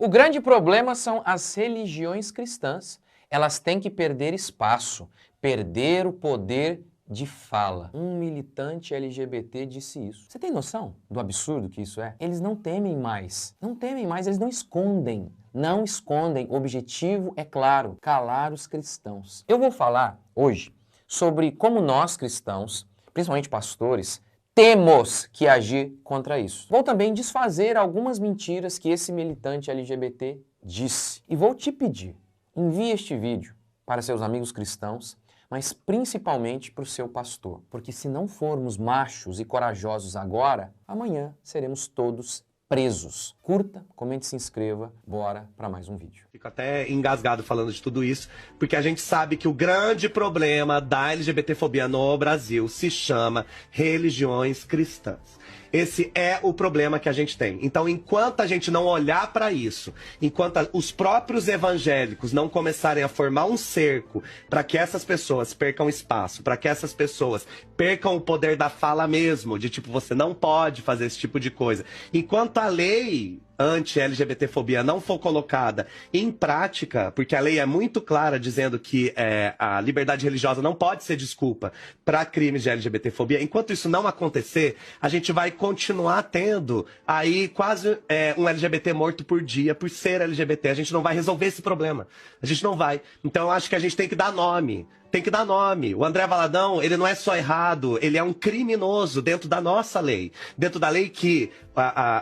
O grande problema são as religiões cristãs. Elas têm que perder espaço, perder o poder de fala. Um militante LGBT disse isso. Você tem noção do absurdo que isso é? Eles não temem mais. Não temem mais, eles não escondem. Não escondem. O objetivo é claro, calar os cristãos. Eu vou falar hoje sobre como nós cristãos, principalmente pastores, temos que agir contra isso. Vou também desfazer algumas mentiras que esse militante LGBT disse. E vou te pedir, envie este vídeo para seus amigos cristãos, mas principalmente para o seu pastor. Porque se não formos machos e corajosos agora, amanhã seremos todos presos. Curta, comente, se inscreva. Bora para mais um vídeo. Fico até engasgado falando de tudo isso, porque a gente sabe que o grande problema da LGBTfobia no Brasil se chama religiões cristãs. Esse é o problema que a gente tem. Então, enquanto a gente não olhar para isso, enquanto os próprios evangélicos não começarem a formar um cerco para que essas pessoas percam espaço, para que essas pessoas percam o poder da fala mesmo, de tipo, você não pode fazer esse tipo de coisa. Enquanto a lei anti-LGBTfobia não for colocada em prática, porque a lei é muito clara dizendo que a liberdade religiosa não pode ser desculpa para crimes de LGBTfobia, enquanto isso não acontecer, a gente vai continuar tendo aí quase um LGBT morto por dia por ser LGBT. A gente não vai resolver esse problema. A gente não vai. Então eu acho que a gente tem que dar nome. Tem que dar nome. O André Valadão, ele não é só errado, ele é um criminoso dentro da nossa lei. Dentro da lei que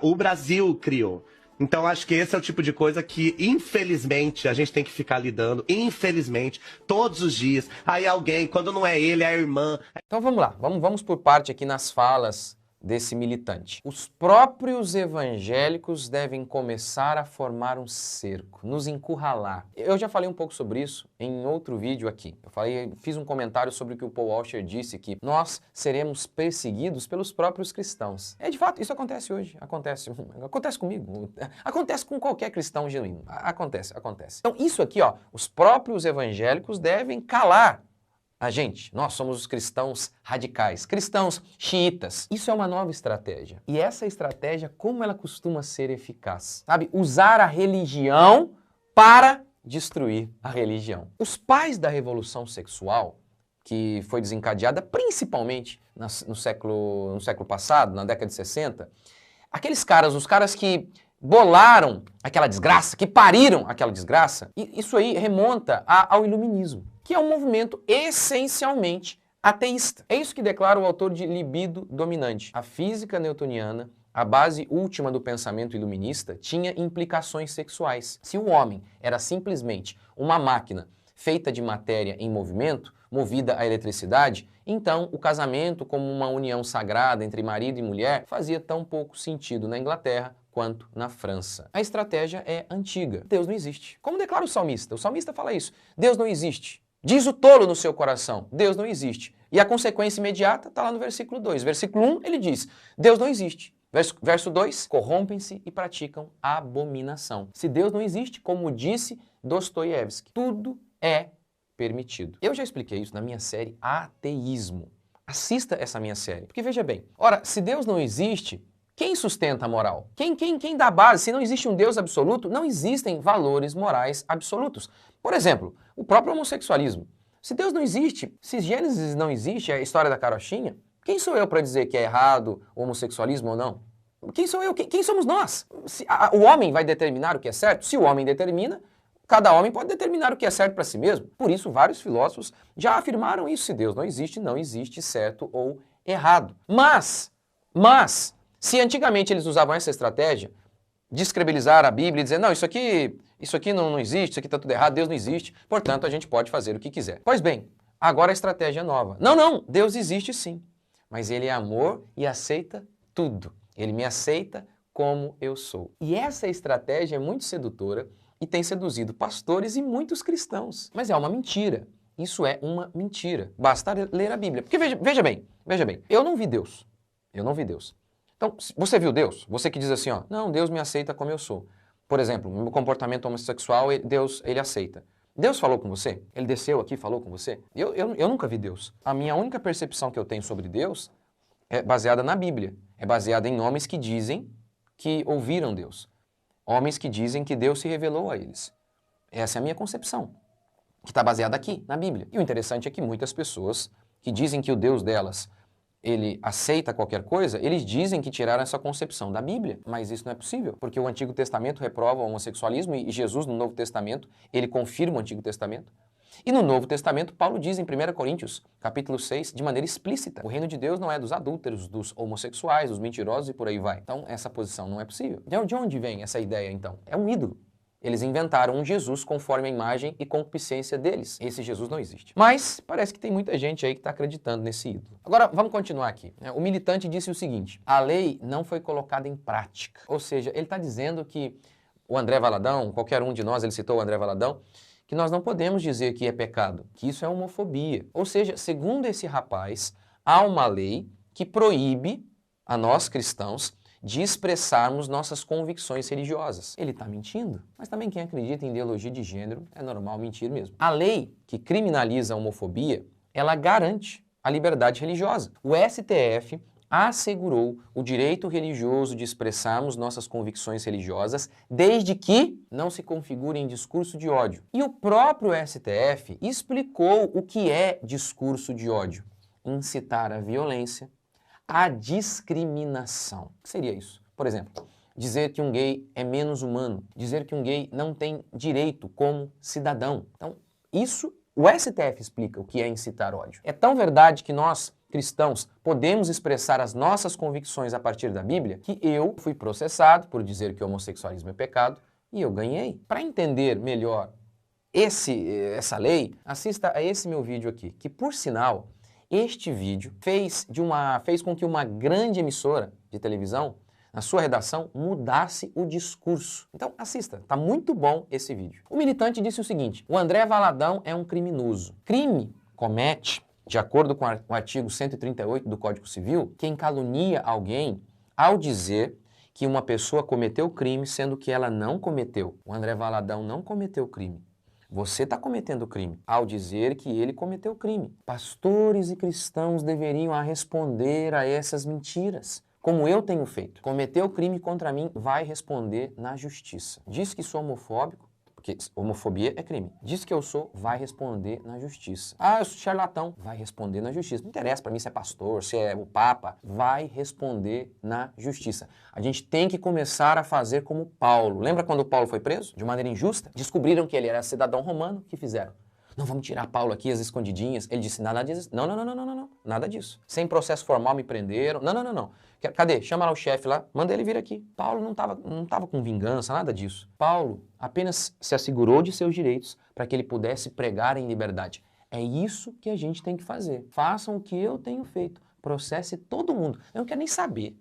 o Brasil criou. Então acho que esse é o tipo de coisa que, infelizmente, a gente tem que ficar lidando. Infelizmente, todos os dias. Aí alguém, quando não é ele, é a irmã. Então vamos lá, vamos por parte aqui nas falas desse militante. Os próprios evangélicos devem começar a formar um cerco, nos encurralar. Eu já falei um pouco sobre isso em outro vídeo aqui. Fiz um comentário sobre o que o Paul Washer disse, que nós seremos perseguidos pelos próprios cristãos. De fato, isso acontece hoje. Acontece comigo. Acontece com qualquer cristão genuíno. Acontece. Então isso aqui, ó, os próprios evangélicos devem calar a gente. Nós somos os cristãos radicais, cristãos xiitas. Isso é uma nova estratégia. E essa estratégia, como ela costuma ser eficaz? Sabe? Usar a religião para destruir a religião. Os pais da revolução sexual, que foi desencadeada principalmente no século passado, na década de 60, aqueles caras, os caras que bolaram aquela desgraça, que pariram aquela desgraça, isso aí remonta ao iluminismo, que é um movimento essencialmente ateísta. É isso que declara o autor de Libido Dominante. A física newtoniana, a base última do pensamento iluminista, tinha implicações sexuais. Se o homem era simplesmente uma máquina feita de matéria em movimento, movida à eletricidade, então o casamento como uma união sagrada entre marido e mulher fazia tão pouco sentido na Inglaterra quanto na França. A estratégia é antiga. Deus não existe. Como declara o salmista fala isso. Deus não existe. Diz o tolo no seu coração, Deus não existe. E a consequência imediata está lá no versículo 2. Versículo 1, ele diz, Deus não existe. Verso 2, corrompem-se e praticam abominação. Se Deus não existe, como disse Dostoiévski, tudo é permitido. Eu já expliquei isso na minha série Ateísmo. Assista essa minha série, porque veja bem, ora, se Deus não existe, quem sustenta a moral? Quem dá base? Se não existe um Deus absoluto, não existem valores morais absolutos. Por exemplo, o próprio homossexualismo. Se Deus não existe, se Gênesis não existe, a história da carochinha, quem sou eu para dizer que é errado o homossexualismo ou não? Quem sou eu? Quem somos nós? O homem vai determinar o que é certo? Se o homem determina, cada homem pode determinar o que é certo para si mesmo. Por isso, vários filósofos já afirmaram isso. Se Deus não existe certo ou errado. Mas, se antigamente eles usavam essa estratégia, descredibilizar a Bíblia e dizer, não, isso aqui não existe, isso aqui está tudo errado, Deus não existe, portanto a gente pode fazer o que quiser. Pois bem, agora a estratégia é nova. Não, Deus existe sim, mas Ele é amor e aceita tudo. Ele me aceita como eu sou. E essa estratégia é muito sedutora e tem seduzido pastores e muitos cristãos. Mas é uma mentira. Isso é uma mentira. Basta ler a Bíblia. Porque veja bem, eu não vi Deus. Então, você viu Deus? Você que diz assim, ó, não, Deus me aceita como eu sou. Por exemplo, meu comportamento homossexual, Deus, Ele aceita. Deus falou com você? Ele desceu aqui e falou com você? Eu nunca vi Deus. A minha única percepção que eu tenho sobre Deus é baseada na Bíblia. É baseada em homens que dizem que ouviram Deus. Homens que dizem que Deus se revelou a eles. Essa é a minha concepção, que está baseada aqui, na Bíblia. E o interessante é que muitas pessoas que dizem que o Deus delas, ele aceita qualquer coisa, eles dizem que tiraram essa concepção da Bíblia, mas isso não é possível, porque o Antigo Testamento reprova o homossexualismo e Jesus, no Novo Testamento, ele confirma o Antigo Testamento. E no Novo Testamento, Paulo diz em 1 Coríntios, capítulo 6, de maneira explícita, o reino de Deus não é dos adúlteros, dos homossexuais, dos mentirosos e por aí vai. Então, essa posição não é possível. De onde vem essa ideia, então? É um ídolo. Eles inventaram um Jesus conforme a imagem e concupiscência deles. Esse Jesus não existe. Mas parece que tem muita gente aí que está acreditando nesse ídolo. Agora, vamos continuar aqui. O militante disse o seguinte: a lei não foi colocada em prática. Ou seja, ele está dizendo que o André Valadão, qualquer um de nós, ele citou o André Valadão, que nós não podemos dizer que é pecado, que isso é homofobia. Ou seja, segundo esse rapaz, há uma lei que proíbe a nós cristãos de expressarmos nossas convicções religiosas. Ele está mentindo, mas também quem acredita em ideologia de gênero é normal mentir mesmo. A lei que criminaliza a homofobia, ela garante a liberdade religiosa. O STF assegurou o direito religioso de expressarmos nossas convicções religiosas desde que não se configure em discurso de ódio. E o próprio STF explicou o que é discurso de ódio: incitar a violência, a discriminação. O que seria isso? Por exemplo, dizer que um gay é menos humano, dizer que um gay não tem direito como cidadão. Então, isso o STF explica o que é incitar ódio. É tão verdade que nós, cristãos, podemos expressar as nossas convicções a partir da Bíblia, que eu fui processado por dizer que o homossexualismo é pecado e eu ganhei. Para entender melhor essa lei, assista a esse meu vídeo aqui, que por sinal, este vídeo fez com que uma grande emissora de televisão, na sua redação, mudasse o discurso. Então assista, tá muito bom esse vídeo. O militante disse o seguinte: o André Valadão é um criminoso. Crime comete, de acordo com o artigo 138 do Código Civil, quem calunia alguém ao dizer que uma pessoa cometeu crime sendo que ela não cometeu. O André Valadão não cometeu crime. Você está cometendo crime ao dizer que ele cometeu crime. Pastores e cristãos deveriam responder a essas mentiras, como eu tenho feito. Cometeu crime contra mim, vai responder na justiça. Diz que sou homofóbico, porque homofobia é crime. Diz que eu sou, vai responder na justiça. Ah, eu sou charlatão, vai responder na justiça. Não interessa para mim se é pastor, se é o papa, vai responder na justiça. A gente tem que começar a fazer como Paulo. Lembra quando Paulo foi preso? De maneira injusta? Descobriram que ele era cidadão romano, o que fizeram? Não, vamos tirar Paulo aqui, as escondidinhas. Ele disse, nada disso. Não, nada disso. Sem processo formal me prenderam. Não. Cadê? Chama lá o chefe lá, manda ele vir aqui. Paulo não tava com vingança, nada disso. Paulo apenas se assegurou de seus direitos para que ele pudesse pregar em liberdade. É isso que a gente tem que fazer. Façam o que eu tenho feito. Processe todo mundo. Eu não quero nem saber.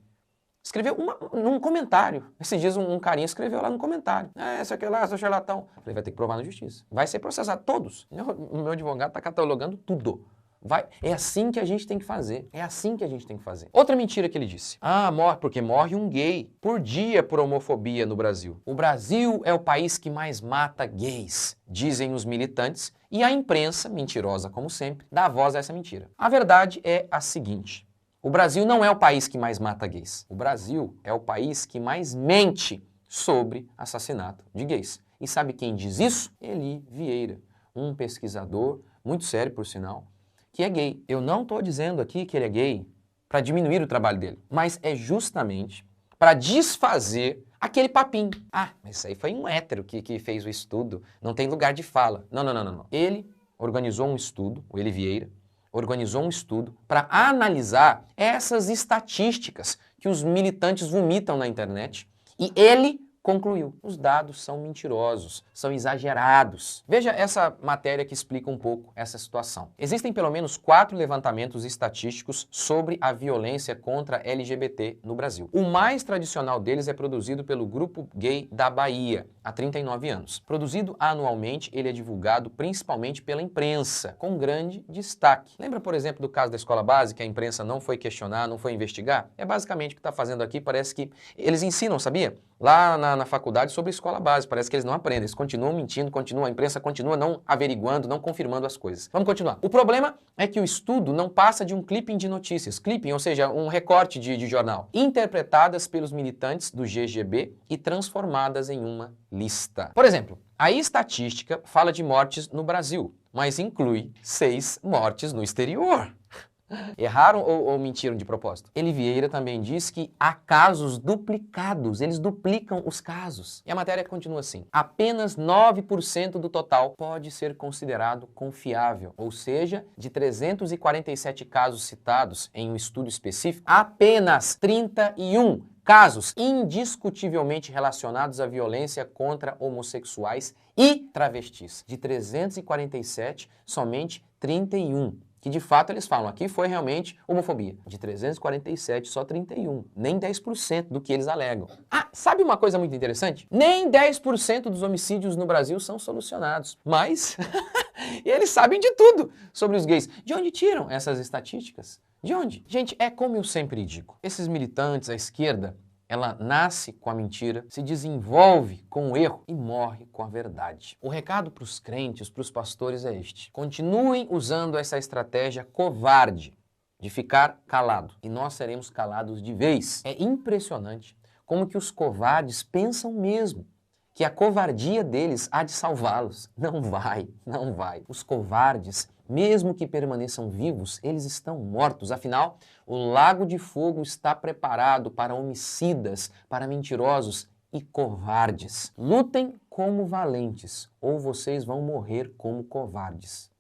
Escreveu num comentário. Esses dias um carinha escreveu lá no comentário. Esse aqui lá, seu charlatão. Falei, vai ter que provar na justiça. Vai ser processado, todos. O meu advogado está catalogando tudo. É assim que a gente tem que fazer. É assim que a gente tem que fazer. Outra mentira que ele disse. Porque morre um gay por dia por homofobia no Brasil. O Brasil é o país que mais mata gays, dizem os militantes, e a imprensa, mentirosa como sempre, dá voz a essa mentira. A verdade é a seguinte: o Brasil não é o país que mais mata gays. O Brasil é o país que mais mente sobre assassinato de gays. E sabe quem diz isso? Eli Vieira, um pesquisador muito sério, por sinal, que é gay. Eu não estou dizendo aqui que ele é gay para diminuir o trabalho dele, mas é justamente para desfazer aquele papinho. Mas isso aí foi um hétero que fez o estudo, não tem lugar de fala. Não. Ele organizou um estudo, o Eli Vieira, organizou um estudo para analisar essas estatísticas que os militantes vomitam na internet e ele concluiu: os dados são mentirosos, são exagerados. Veja essa matéria que explica um pouco essa situação. Existem pelo menos 4 levantamentos estatísticos sobre a violência contra LGBT no Brasil. O mais tradicional deles é produzido pelo Grupo Gay da Bahia, há 39 anos. Produzido anualmente, ele é divulgado principalmente pela imprensa, com grande destaque. Lembra, por exemplo, do caso da escola básica, a imprensa não foi questionar, não foi investigar? É basicamente o que está fazendo aqui, parece que eles ensinam, sabia? lá na faculdade sobre escola básica. Parece que eles não aprendem, eles continuam mentindo, a imprensa continua não averiguando, não confirmando as coisas. Vamos continuar. O problema é que o estudo não passa de um clipping de notícias, clipping, ou seja, um recorte de jornal, interpretadas pelos militantes do GGB e transformadas em uma lista. Por exemplo, a estatística fala de mortes no Brasil, mas inclui 6 mortes no exterior. Erraram ou mentiram de propósito? Eli Vieira também diz que há casos duplicados, eles duplicam os casos. E a matéria continua assim: apenas 9% do total pode ser considerado confiável, ou seja, de 347 casos citados em um estudo específico, apenas 31 casos indiscutivelmente relacionados à violência contra homossexuais e travestis. De 347, somente 31. Que de fato eles falam, aqui foi realmente homofobia. De 347, só 31. Nem 10% do que eles alegam. Ah, sabe uma coisa muito interessante? Nem 10% dos homicídios no Brasil são solucionados. Mas eles sabem de tudo sobre os gays. De onde tiram essas estatísticas? De onde? Gente, é como eu sempre digo. Esses militantes, a esquerda, ela nasce com a mentira, se desenvolve com o erro e morre com a verdade. O recado para os crentes, para os pastores é este: continuem usando essa estratégia covarde de ficar calado e nós seremos calados de vez. É impressionante como que os covardes pensam mesmo que a covardia deles há de salvá-los. Não vai, não vai. Os covardes, mesmo que permaneçam vivos, eles estão mortos. Afinal, o lago de fogo está preparado para homicidas, para mentirosos e covardes. Lutem como valentes, ou vocês vão morrer como covardes.